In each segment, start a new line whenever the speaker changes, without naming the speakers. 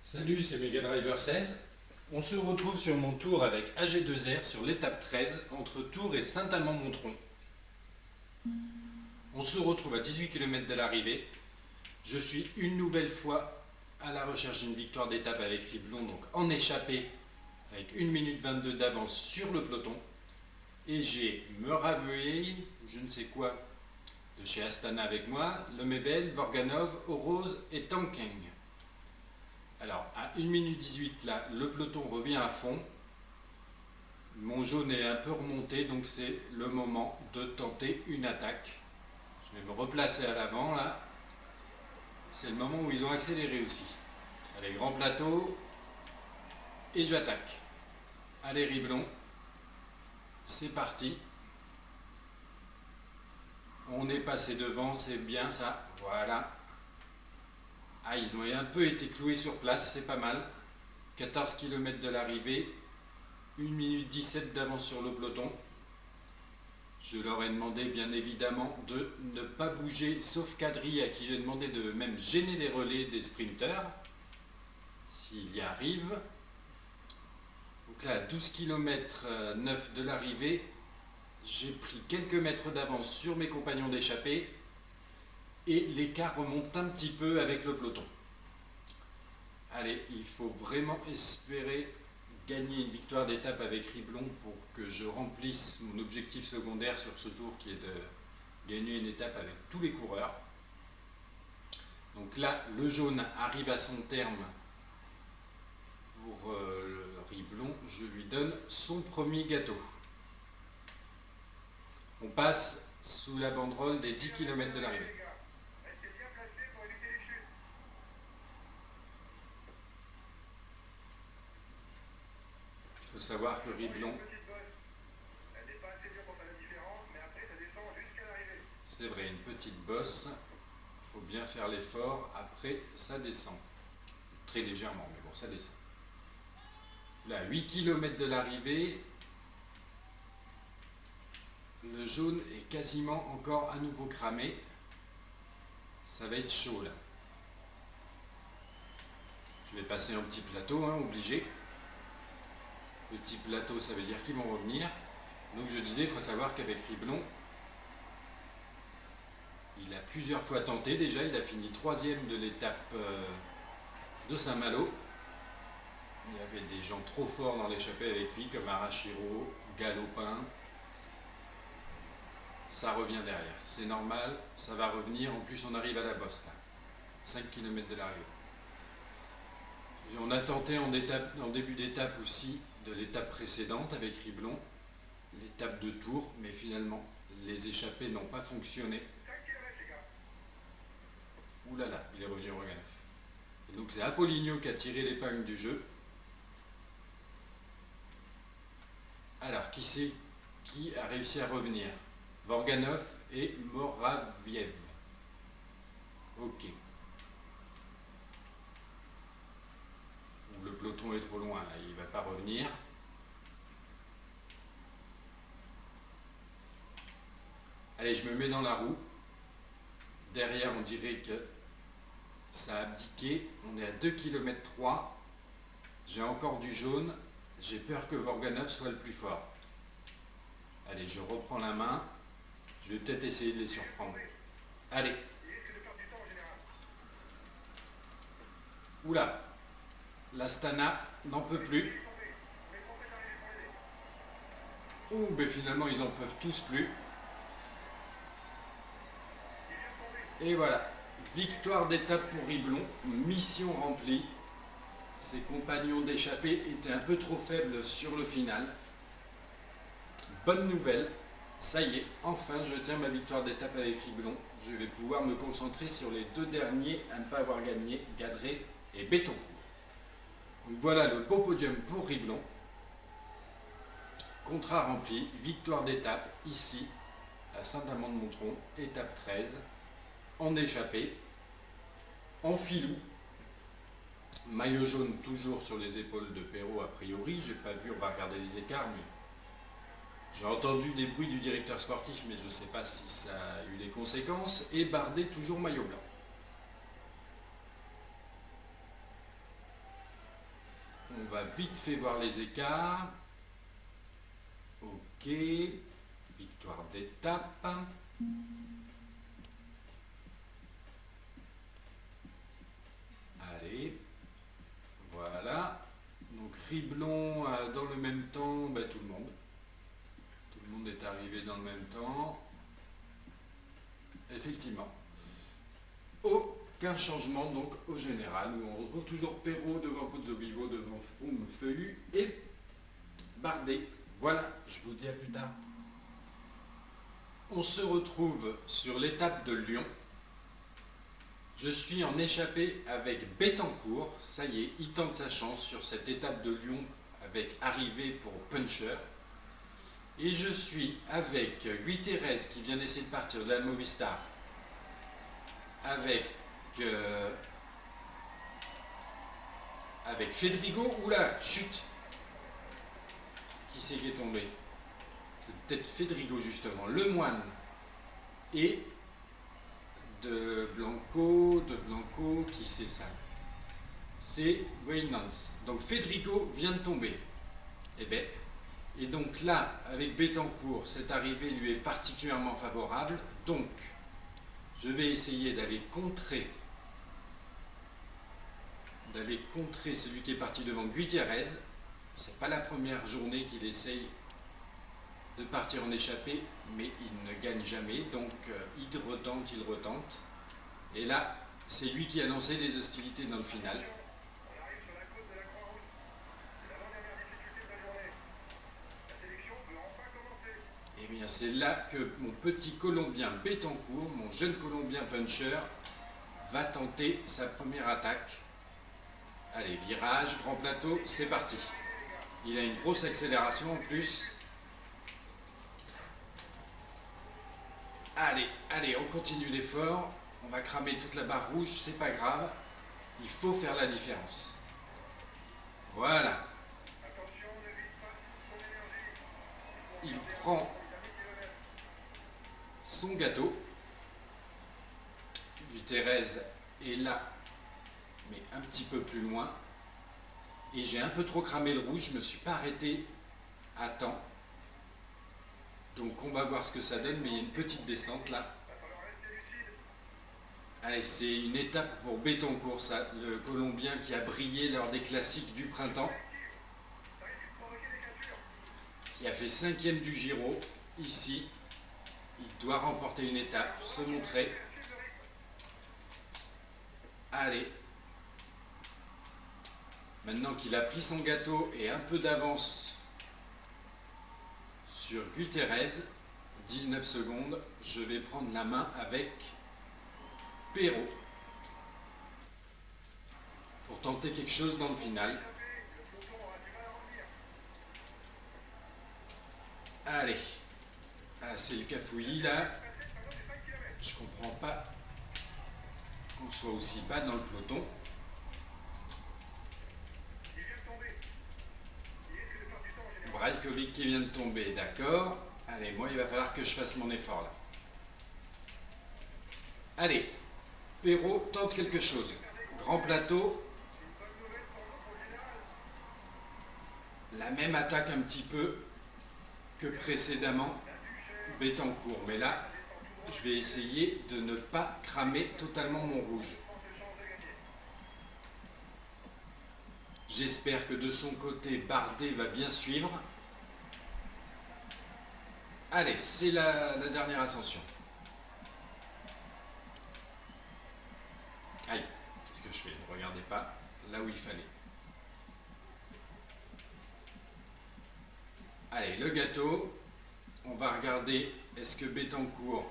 Salut, c'est Mega Driver 16. On se retrouve sur mon tour avec AG2R sur l'étape 13 entre Tours et Saint-Amand-Montrond. On se retrouve à 18 km de l'arrivée. Je suis une nouvelle fois à la recherche d'une victoire d'étape avec Riblon, donc en échappée avec 1 minute 22 d'avance sur le peloton. Et j'ai Muraviyev, je ne sais quoi, de chez Astana avec moi, Lemebel, Vorganov, Oroz et Tankeng. Alors, à 1 minute 18, là, le peloton revient à fond. Mon jaune est un peu remonté, donc c'est le moment de tenter une attaque. Je vais me replacer à l'avant, là. C'est le moment où ils ont accéléré aussi. Allez, grand plateau. Et j'attaque. Allez, Riblon. C'est parti. On est passé devant, c'est bien ça. Voilà. Ah, ils ont un peu été cloués sur place, c'est pas mal. 14 km de l'arrivée, 1 minute 17 d'avance sur le peloton. Je leur ai demandé bien évidemment de ne pas bouger, sauf Kadri à qui j'ai demandé de même gêner les relais des sprinteurs, s'il y arrive. Donc là, à 12 km 9 de l'arrivée, j'ai pris quelques mètres d'avance sur mes compagnons d'échappée. Et l'écart remonte un petit peu avec le peloton. Allez, il faut vraiment espérer gagner une victoire d'étape avec Riblon pour que je remplisse mon objectif secondaire sur ce tour qui est de gagner une étape avec tous les coureurs. Donc là, le jaune arrive à son terme pour le Riblon. Je lui donne son premier gâteau. On passe sous la banderole des 10 km de l'arrivée. Il faut savoir que Riblon, c'est vrai, une petite bosse, il faut bien faire l'effort, après ça descend, très légèrement, mais bon, ça descend. Là, 8 km de l'arrivée, le jaune est quasiment encore à nouveau cramé, ça va être chaud là. Je vais passer un petit plateau, hein, obligé. Petit plateau, ça veut dire qu'ils vont revenir. Donc je disais, il faut savoir qu'avec Riblon, il a plusieurs fois tenté déjà. Il a fini 3e de l'étape de Saint-Malo. Il y avait des gens trop forts dans l'échappée avec lui, comme Arashiro, Galopin. Ça revient derrière. C'est normal, ça va revenir. En plus, on arrive à la bosse, là. 5 km de l'arrivée. On a tenté en début d'étape aussi de l'étape précédente avec Riblon, l'étape de Tours, mais finalement les échappées n'ont pas fonctionné. Ouh là là, il est revenu au Vorganov. Et donc c'est Apollinio qui a tiré l'épingle du jeu. Alors, qui a réussi à revenir? Vorganov et Muraviyev. Ok. Le peloton est trop loin, là, il ne va pas revenir. Allez, je me mets dans la roue. Derrière, on dirait que ça a abdiqué. On est à 2 km 3. J'ai encore du jaune. J'ai peur que Vorganov soit le plus fort. Allez, je reprends la main. Je vais peut-être essayer de les surprendre. Allez. Oula. L'Astana n'en peut plus. Ouh, ben finalement, ils n'en peuvent tous plus. Et voilà. Victoire d'étape pour Riblon. Mission remplie. Ses compagnons d'échappée étaient un peu trop faibles sur le final. Bonne nouvelle. Ça y est, enfin, je tiens ma victoire d'étape avec Riblon. Je vais pouvoir me concentrer sur les deux derniers à ne pas avoir gagné, Gadret et Béton. Donc voilà le beau podium pour Riblon. Contrat rempli, victoire d'étape ici à Saint-Amand-de-Montrond, étape 13, en échappée, en filou. Maillot jaune toujours sur les épaules de Perrault a priori, j'ai pas vu, on va regarder les écarts, mais j'ai entendu des bruits du directeur sportif, mais je ne sais pas si ça a eu des conséquences, et Bardet toujours maillot blanc. va vite fait voir les écarts. Ok, victoire d'étape. Allez, voilà. Donc Riblon dans le même temps, ben, tout le monde. Tout le monde est arrivé dans le même temps. Effectivement. Aucun changement donc au général, où on retrouve toujours Perrault devant Pozzovivo, devant Froome, Feuillu et Bardet. Voilà, je vous dis à plus tard. On se retrouve sur l'étape de Lyon. Je suis en échappée avec Bettencourt. Ça y est, il tente sa chance sur cette étape de Lyon avec arrivée pour Puncher. Et je suis avec Thérèse qui vient d'essayer de partir de la Movistar. Avec Federico. Oula, chute. Qui c'est qui est tombé? C'est peut-être Federico justement. Lemoine et de Blanco, qui c'est ça? C'est Weynants. Donc Federico vient de tomber. Et donc là, avec Bettencourt, cette arrivée lui est particulièrement favorable. Donc, je vais essayer d'aller contrer celui qui est parti devant Gutiérrez. C'est pas la première journée qu'il essaye de partir en échappée, mais il ne gagne jamais, donc il retente. Et là, c'est lui qui a lancé des hostilités dans le final. Et bien c'est là que mon petit Colombien Bettencourt, mon jeune Colombien puncher, va tenter sa première attaque. Allez, virage, grand plateau, c'est parti. Il a une grosse accélération en plus. Allez, on continue l'effort. On va cramer toute la barre rouge, c'est pas grave. Il faut faire la différence. Voilà. Il prend son gâteau. Thérèse est là, mais un petit peu plus loin. Et j'ai un peu trop cramé le rouge, je ne me suis pas arrêté à temps. Donc on va voir ce que ça donne, mais il y a une petite descente là. Allez, c'est une étape pour Bettencourt, ça, le Colombien qui a brillé lors des classiques du printemps, qui a fait 5e du Giro, ici. Il doit remporter une étape, se montrer. Allez. Maintenant qu'il a pris son gâteau et un peu d'avance sur Gutiérrez, 19 secondes, je vais prendre la main avec Perrault pour tenter quelque chose dans le final. Allez, c'est le cafouillis là. Je comprends pas qu'on soit aussi bas dans le peloton. Brajkovic qui vient de tomber, d'accord. Allez, moi il va falloir que je fasse mon effort là. Allez, Perrault tente quelque chose. Grand plateau. La même attaque un petit peu que précédemment. Bettencourt. Mais là, je vais essayer de ne pas cramer totalement mon rouge. J'espère que de son côté, Bardet va bien suivre. Allez, c'est la dernière ascension. Aïe, qu'est-ce que je fais? Ne regardez pas là où il fallait. Allez, le gâteau. On va regarder, est-ce que Bettencourt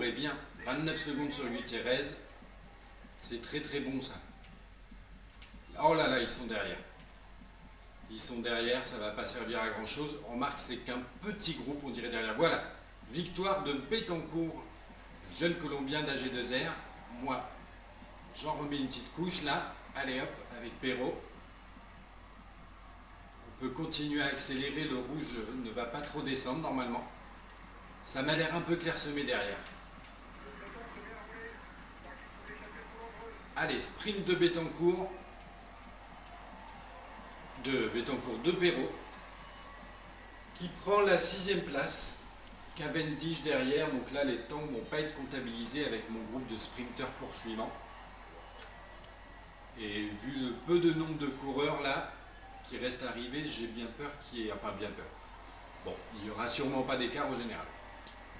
est bien. 29 secondes sur Gutiérrez. C'est très très bon ça. Oh là là, ils sont derrière. Ils sont derrière, ça ne va pas servir à grand chose. On remarque c'est qu'un petit groupe, on dirait derrière. Voilà, victoire de Bettencourt, jeune Colombien d'AG2R. Moi, j'en remets une petite couche là. Allez hop, avec Perrault. On peut continuer à accélérer, le rouge ne va pas trop descendre normalement. Ça m'a l'air un peu clairsemé derrière. Allez, sprint de Bettencourt. de Bettencourt de Perrault, qui prend la 6e place. Cavendish derrière, donc là les temps ne vont pas être comptabilisés avec mon groupe de sprinteurs poursuivants. Et vu le peu de nombre de coureurs là qui restent arrivés, j'ai bien peur qu'il y ait... Enfin bien peur. Bon, il n'y aura sûrement pas d'écart au général.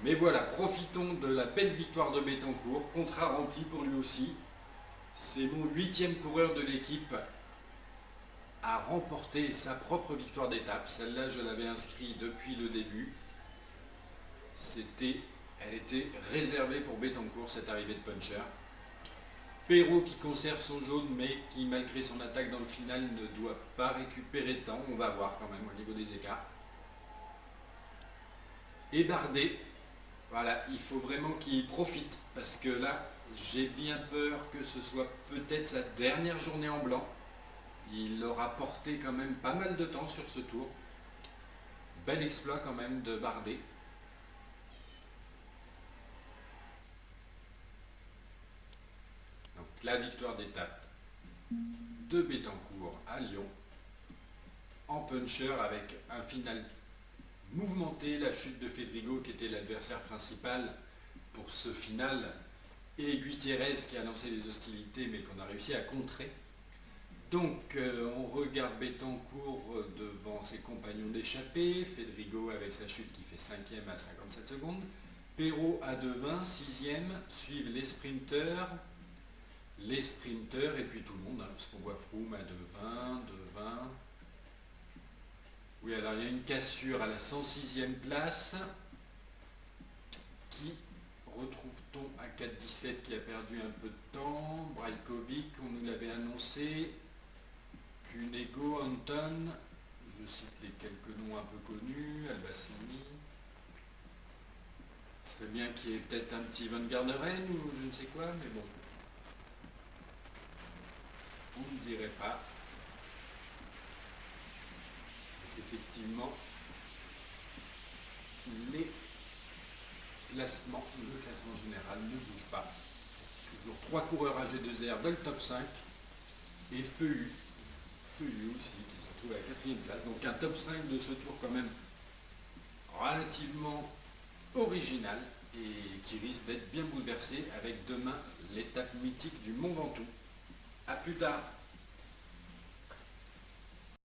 Mais voilà, profitons de la belle victoire de Bettencourt, contrat rempli pour lui aussi. C'est mon 8e coureur de l'équipe à remporter sa propre victoire d'étape. Celle-là, je l'avais inscrite depuis le début. Elle était réservée pour Bettencourt, cette arrivée de puncher. Perrault qui conserve son jaune, mais qui, malgré son attaque dans le final, ne doit pas récupérer de temps. On va voir quand même au niveau des écarts. Et Bardet, voilà, il faut vraiment qu'il profite, parce que là, j'ai bien peur que ce soit peut-être sa dernière journée en blanc. Il aura porté quand même pas mal de temps sur ce tour. Bel exploit quand même de Bardet. Donc la victoire d'étape de Bettencourt à Lyon, en puncher avec un final mouvementé, la chute de Fedrigo qui était l'adversaire principal pour ce final, et Gutiérrez qui a lancé les hostilités mais qu'on a réussi à contrer. Donc on regarde Bettencourt devant ses compagnons d'échappée, Fedrigo avec sa chute qui fait 5e à 57 secondes, Perrault à 2,20, 6e, suivent les sprinteurs et puis tout le monde, hein, parce qu'on voit Froome à 2,20, 2,20. Oui, alors il y a une cassure à la 106e place. Qui retrouve-t-on à 4,17 qui a perdu un peu de temps? Brajkovic, on nous l'avait annoncé. Cunego, Anton, je cite les quelques noms un peu connus, Albacini. Ce serait bien qu'il y ait peut-être un petit Van Garderen ou je ne sais quoi, mais bon. On ne dirait pas. Effectivement, le classement général ne bouge pas. Toujours 3 coureurs AG2R dans le top 5 et Feuillu aussi qui se retrouve à la 4e place. Donc un top 5 de ce tour quand même relativement original et qui risque d'être bien bouleversé avec demain l'étape mythique du Mont Ventoux. A plus tard.